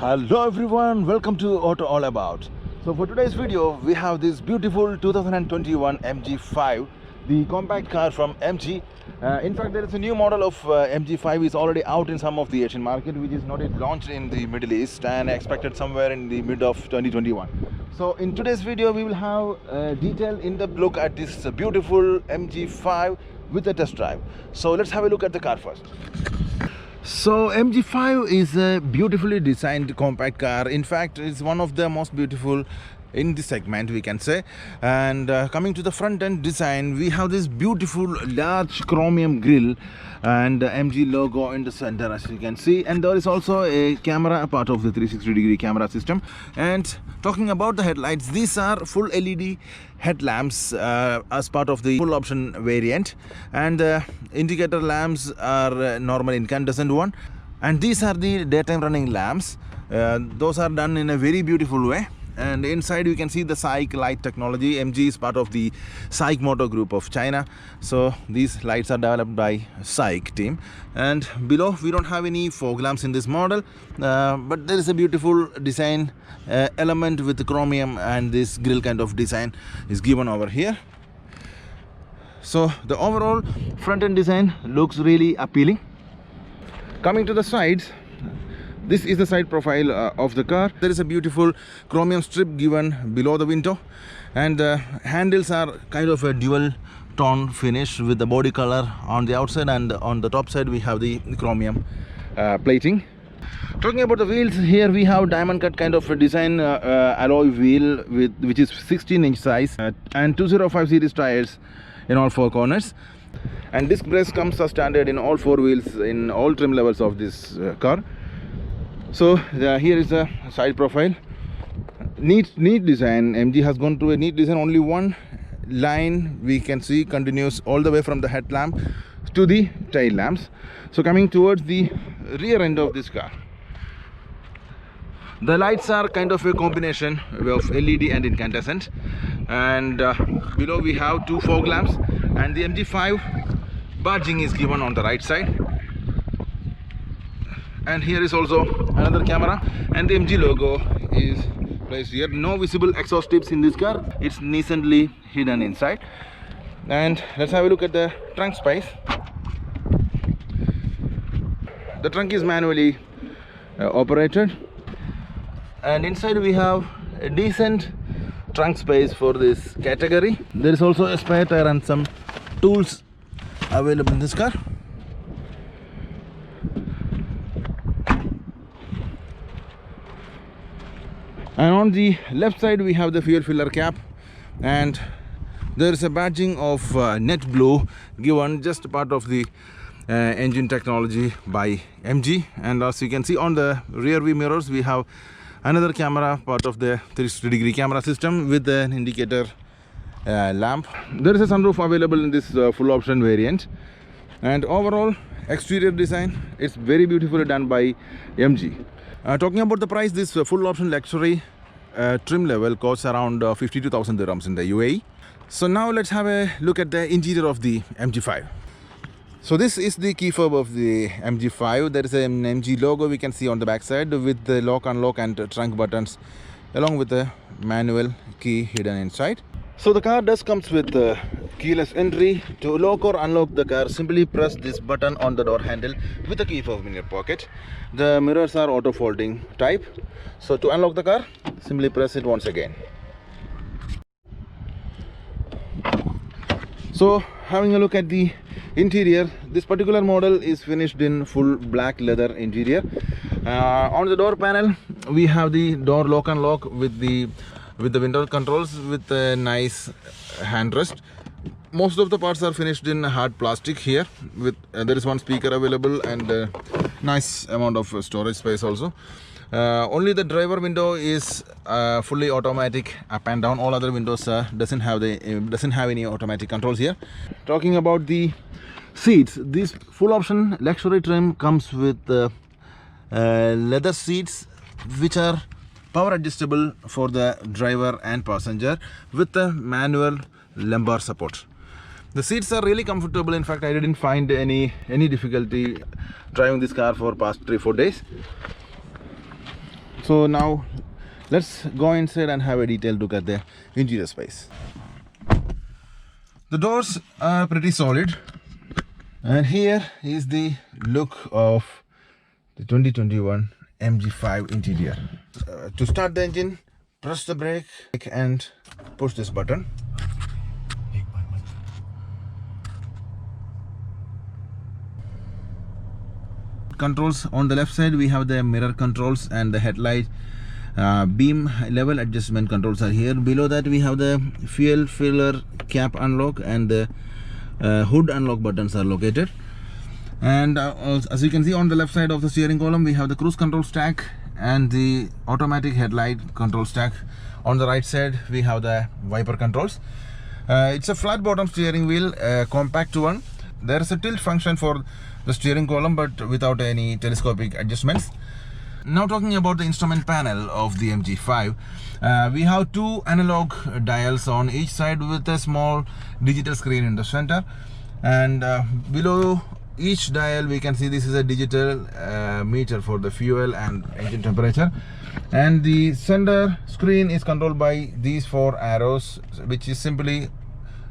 Hello everyone, welcome to Auto All About. So for today's video we have this beautiful 2021 MG5, the compact car from MG. In fact, there is a new model of MG5 is already out in some of the Asian market, which is not yet launched in the Middle East and expected somewhere in the mid of 2021. So in today's video we will have a detailed in-depth look at this beautiful MG5 with a test drive. So let's have a look at the car first. So MG5 is a beautifully designed compact car. In fact, it's one of the most beautiful in this segment, we can say. And coming to the front end design, we have this beautiful large chromium grille and MG logo in the center, as you can see. And there is also a camera, a part of the 360-degree camera system. And talking about the headlights, these are full LED headlamps as part of the full option variant, and indicator lamps are normal incandescent one, and these are the daytime running lamps. Those are done in a very beautiful way. And inside you can see the SAIC light technology. MG is part of the SAIC Motor Group of China, so these lights are developed by SAIC team. And below we don't have any fog lamps in this model, but there is a beautiful design element with the chromium, and this grille kind of design is given over here. So the overall front end design looks really appealing. Coming to the sides, this is the side profile of the car. There is a beautiful chromium strip given below the window, and the handles are kind of a dual tone finish with the body color on the outside, and on the top side we have the chromium plating. Talking about the wheels, here we have diamond cut kind of a design alloy wheel which is 16-inch size, and 205 series tires in all four corners. And disc brakes comes as standard in all four wheels in all trim levels of this car. So here is the side profile. Neat design. MG has gone through a neat design. Only one line we can see continues all the way from the headlamp to the tail lamps. So coming towards the rear end of this car, the lights are kind of a combination of LED and incandescent, and below we have two fog lamps, and the MG5 badging is given on the right side. And here is also another camera, and the MG logo is placed here. No visible exhaust tips in this car, it's decently hidden inside. And let's have a look at the trunk space. The trunk is manually operated, and inside we have a decent trunk space for this category. There is also a spare tire and some tools available in this car. And on the left side we have the fuel filler cap, and there is a badging of net blue given, just part of the engine technology by MG. And as you can see on the rear view mirrors, we have another camera, part of the 360-degree camera system with an indicator lamp. There is a sunroof available in this full option variant. And overall exterior design, it's very beautifully done by MG. Talking about the price, this full option luxury trim level costs around 52,000 dirhams in the UAE. So now let's have a look at the interior of the MG5. So this is the key fob of the MG5. There is an MG logo we can see on the back side with the lock, unlock and trunk buttons, along with the manual key hidden inside. So the car does comes with keyless entry. To lock or unlock the car, simply press this button on the door handle with the key fob in your pocket. The mirrors are auto folding type. So to unlock the car, simply press it once again. So having a look at the interior, this particular model is finished in full black leather interior. On the door panel we have the door lock and lock with the window controls with a nice handrest. Most of the parts are finished in hard plastic here. With there is one speaker available and nice amount of storage space also. Only the driver window is fully automatic up and down. All other windows doesn't have any automatic controls here. Talking about the seats, this full option luxury trim comes with leather seats which are power adjustable for the driver and passenger with the manual lumbar support. The seats are really comfortable. In fact, I didn't find any difficulty driving this car for past 3-4 days. So now let's go inside and have a detailed look at the interior space. The doors are pretty solid, and here is the look of the 2021 MG5 interior. To start the engine, press the brake and push this button. Controls on the left side, we have the mirror controls and the headlight beam level adjustment controls are here. Below that we have the fuel filler cap unlock and the hood unlock buttons are located. And as you can see, on the left side of the steering column we have the cruise control stack and the automatic headlight control stack. On the right side we have the wiper controls. It's a flat bottom steering wheel, compact one. There is a tilt function for the steering column but without any telescopic adjustments. Now talking about the instrument panel of the MG5, we have two analog dials on each side with a small digital screen in the center, and below each dial we can see this is a digital meter for the fuel and engine temperature, and the center screen is controlled by these four arrows, which is simply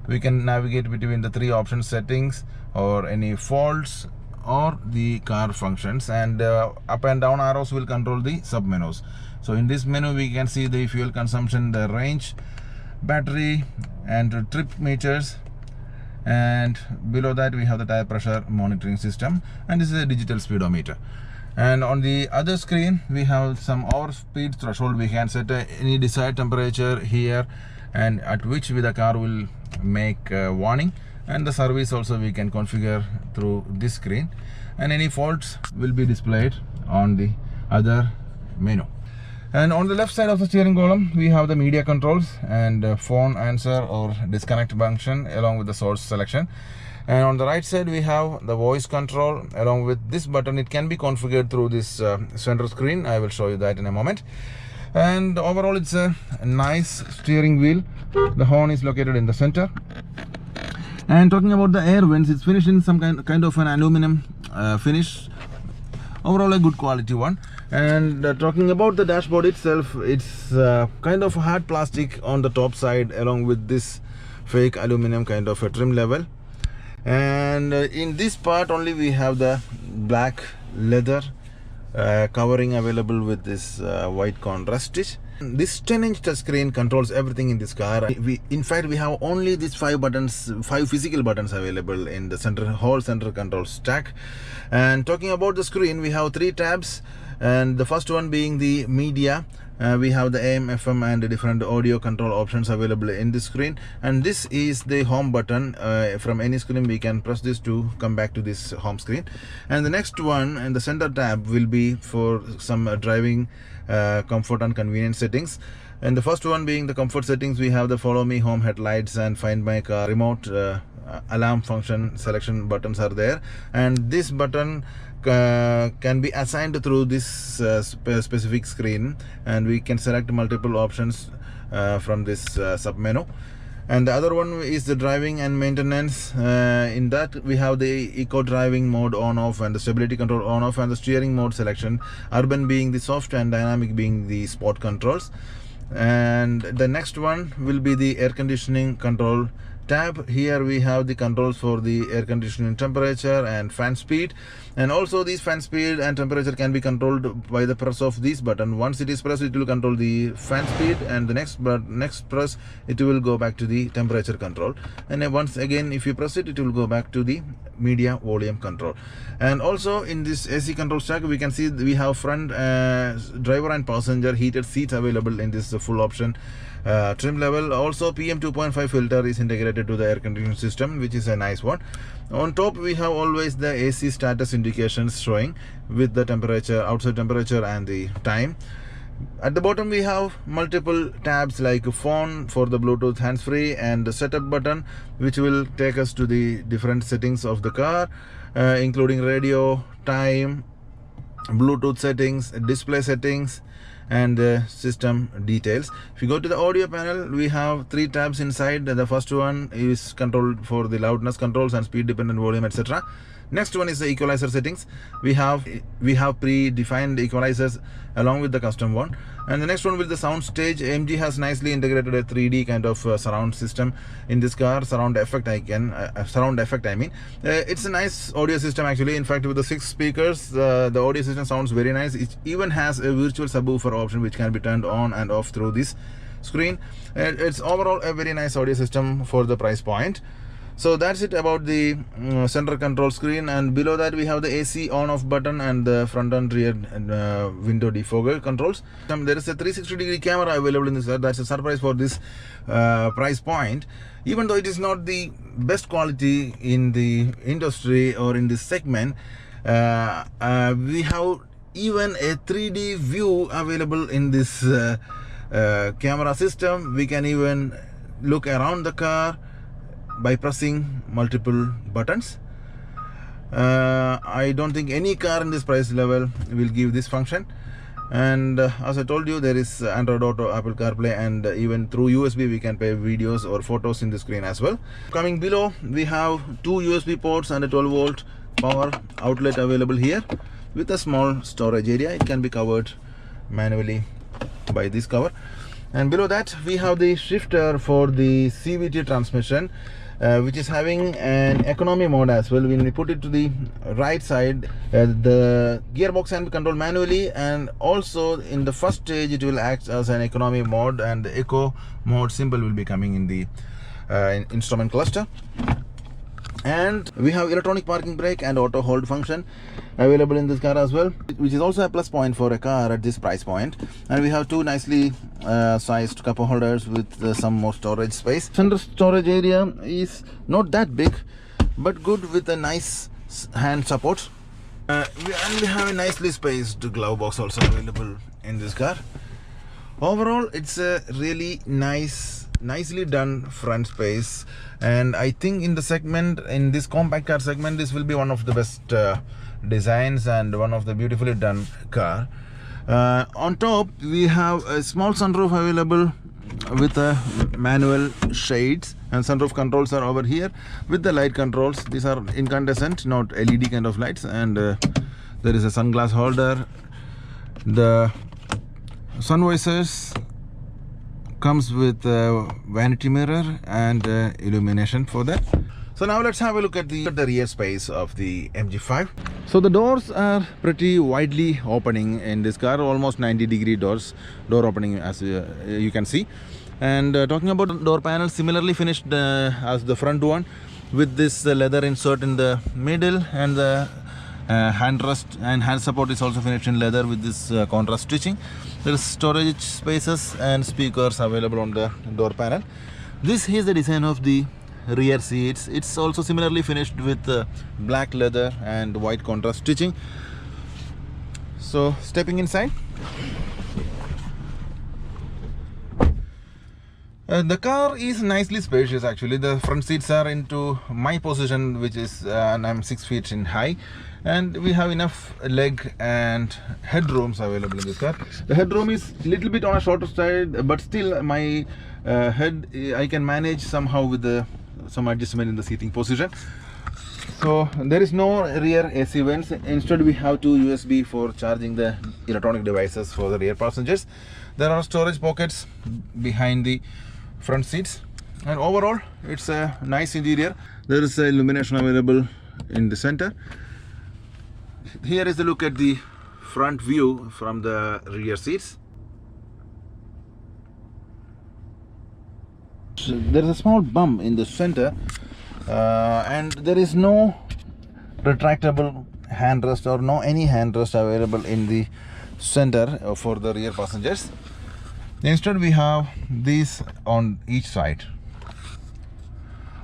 we can navigate between the three option settings or any faults or the car functions, and up and down arrows will control the sub menus. So in this menu we can see the fuel consumption, the range, battery and trip meters, and below that we have the tire pressure monitoring system, and this is a digital speedometer. And on the other screen we have some overspeed threshold. We can set any desired temperature here, and at which the car will make a warning, and the service also we can configure through this screen, and any faults will be displayed on the other menu. And on the left side of the steering column we have the media controls and phone answer or disconnect function along with the source selection. And on the right side we have the voice control along with this button. It can be configured through this center screen. I will show you that in a moment. And overall it's a nice steering wheel. The horn is located in the center. And talking about the air vents, it's finished in some kind of an aluminum finish. Overall a good quality one. And talking about the dashboard itself, it's kind of hard plastic on the top side along with this fake aluminum kind of a trim level. And in this part only we have the black leather covering available with this white contrast stitch. This 10-inch touchscreen controls everything in this car. In fact we have only these five physical buttons available in the whole center control stack. And talking about the screen, we have three tabs, and the first one being the media. We have the AM, FM and different audio control options available in this screen, and this is the home button. From any screen we can press this to come back to this home screen. And the next one and the center tab will be for some driving comfort and convenience settings. And the first one being the comfort settings, we have the follow me, home, headlights and find my car, remote alarm function selection buttons are there, and this button can be assigned through this specific screen, and we can select multiple options from this sub menu. And the other one is the driving and maintenance. In that we have the eco driving mode on off and the stability control on off and the steering mode selection, urban being the soft and dynamic being the sport controls. And the next one will be the air conditioning control tab. Here we have the controls for the air conditioning temperature and fan speed, and also these fan speed and temperature can be controlled by the press of this button. Once it is pressed, it will control the fan speed, and the next press it will go back to the temperature control, and then once again if you press it, it will go back to the media volume control. And also in this AC control stack we can see we have front driver and passenger heated seats available in this full option trim level. Also PM 2.5 filter is integrated to the air conditioning system, which is a nice one. On top we have always the AC status indications showing with the temperature, outside temperature and the time. At the bottom we have multiple tabs like phone for the Bluetooth hands-free and the setup button, which will take us to the different settings of the car, including radio, time, Bluetooth settings, display settings and system details. If you go to the audio panel, we have three tabs inside. The first one is controlled for the loudness controls and speed dependent volume, etc. Next one is the equalizer settings. We have predefined equalizers along with the custom one. And the next one with the sound stage. AMG has nicely integrated a 3D kind of surround system in this car. Surround effect I mean. It's a nice audio system actually. In fact, with the 6 speakers, the audio system sounds very nice. It even has a virtual subwoofer option which can be turned on and off through this screen. It's overall a very nice audio system for the price point. So that's it about the center control screen, and below that we have the AC on off button and the front and rear window defogger controls. There is a 360-degree camera available in this. That's a surprise for this price point. Even though it is not the best quality in the industry or in this segment, we have even a 3D view available in this camera system. We can even look around the car by pressing multiple buttons. I don't think any car in this price level will give this function. And as I told you, there is Android Auto, Apple CarPlay, and even through USB we can play videos or photos in the screen as well. Coming below, we have 2 USB ports and a 12-volt power outlet available here with a small storage area. It can be covered manually by this cover. And below that we have the shifter for the CVT transmission, which is having an economy mode as well. When we put it to the right side, the gearbox can be controlled manually, and also in the first stage it will act as an economy mode, and the eco mode symbol will be coming in the instrument cluster. And we have electronic parking brake and auto hold function available in this car as well, which is also a plus point for a car at this price point. And we have 2 nicely sized cup holders with some more storage space. Center storage area is not that big, but good with a nice hand support. And we have a nicely spaced glove box also available in this car. Overall, it's a really nicely done front space, and I think in the segment, in this compact car segment, this will be one of the best designs and one of the beautifully done car. On top we have a small sunroof available with a manual shades, and sunroof controls are over here with the light controls. These are incandescent, not LED kind of lights, and there is a sunglass holder. The sun visors comes with a vanity mirror and illumination for that. So now let's have a look at the rear space of the MG5. So the doors are pretty widely opening in this car, almost 90-degree door opening, as you can see. And talking about the door panel, similarly finished as the front one, with this leather insert in the middle, and the handrest and hand support is also finished in leather with this contrast stitching. There is storage spaces and speakers available on the door panel. This is the design of the rear seats. It's also similarly finished with black leather and white contrast stitching. So stepping inside, the car is nicely spacious actually. The front seats are into my position, which is and I'm 6 feet in high, and we have enough leg and headrooms available in this car. The headroom is a little bit on a shorter side, but still my head I can manage somehow with some adjustment in the seating position. So there is no rear AC vents. Instead we have 2 USB for charging the electronic devices for the rear passengers. There are storage pockets behind the front seats, and overall it's a nice interior. There is a illumination available in the center. Here is the look at the front view from the rear seats. So there is a small bump in the center, and there is no retractable handrest or any handrest available in the center for the rear passengers. Instead we have these on each side.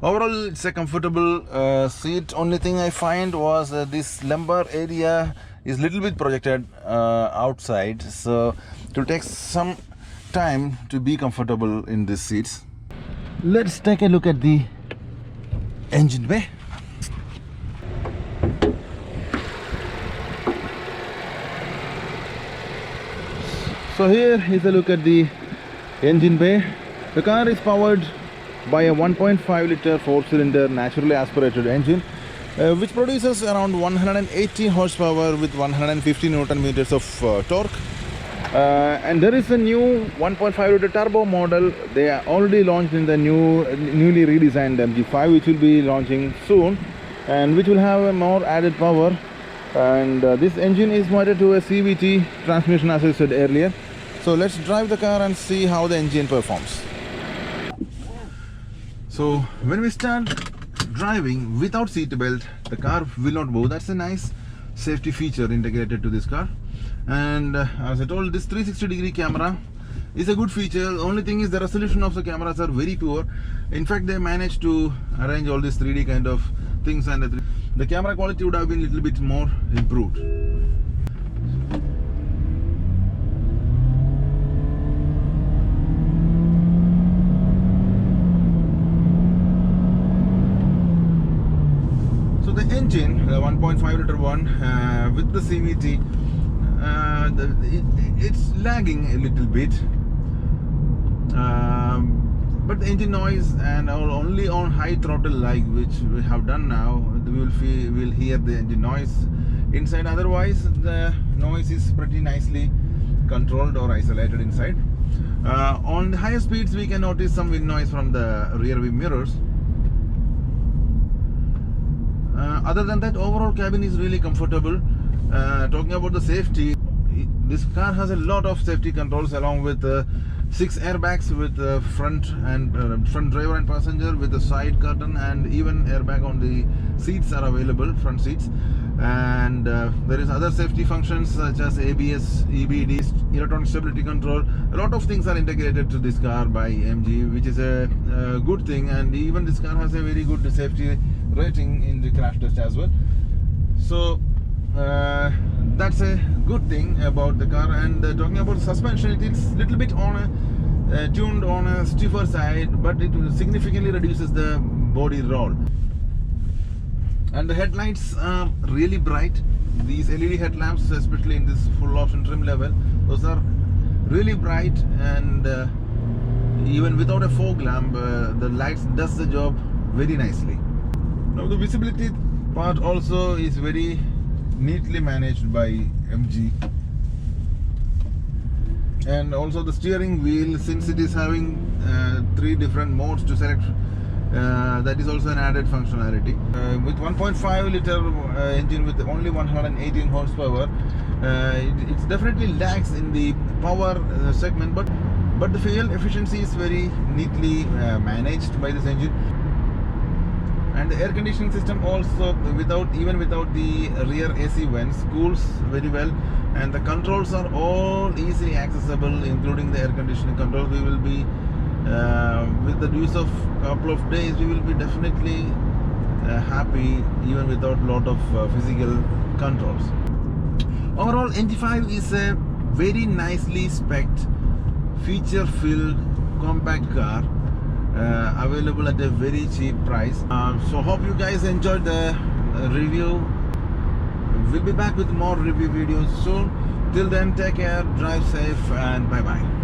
Overall it's a comfortable seat. Only thing I find was this lumbar area is little bit projected outside, so it will take some time to be comfortable in these seats. Let's take a look at the engine bay. So here is a look at the engine bay. The car is powered by a 1.5 liter 4-cylinder naturally aspirated engine which produces around 180 horsepower with 150 Newton meters of torque. And there is a new 1.5 liter turbo model. They are already launched in the newly redesigned MG5, which will be launching soon, and which will have a more added power. And this engine is mounted to a CVT transmission, as I said earlier. So let's drive the car and see how the engine performs. So when we start driving without seat belt, the car will not move. That's a nice safety feature integrated to this car. And as I told, this 360-degree camera is a good feature. The only thing is the resolution of the cameras are very poor. In fact, they managed to arrange all these 3D kind of things, and the camera quality would have been a little bit more improved. So the engine, the 1.5 liter one with the CVT, it's lagging a little bit, but the engine noise, and only on high throttle, like which we have done now, we'll hear the engine noise inside. Otherwise the noise is pretty nicely controlled or isolated inside. On the higher speeds we can notice some wind noise from the rear view mirrors. Other than that, overall cabin is really comfortable. Talking about the safety, this car has a lot of safety controls, along with 6 airbags with front driver and passenger, with the side curtain, and even airbag on the seats are available, front seats. And there is other safety functions such as ABS, EBD, electronic stability control. A lot of things are integrated to this car by MG, which is a good thing. And even this car has a very good safety rating in the crash test as well. So that's a good thing about the car. And talking about suspension, it's a little bit on tuned on a stiffer side, but it significantly reduces the body roll. And the headlights are really bright. These LED headlamps, especially in this full option trim level, those are really bright, and even without a fog lamp, the lights does the job very nicely. Now the visibility part also is very neatly managed by MG, and also the steering wheel, since it is having 3 different modes to select, that is also an added functionality. With 1.5 liter engine with only 118 horsepower, it definitely lags in the power segment, but the fuel efficiency is very neatly managed by this engine. And the air conditioning system also, even without the rear AC vents, cools very well. And the controls are all easily accessible, including the air conditioning control. We will be with the use of couple of days, we will be definitely happy even without lot of physical controls. Overall, MG5 is a very nicely spec'd, feature-filled compact car, available at a very cheap price. So hope you guys enjoyed the review. We'll be back with more review videos soon. Till then, take care, drive safe, and bye bye.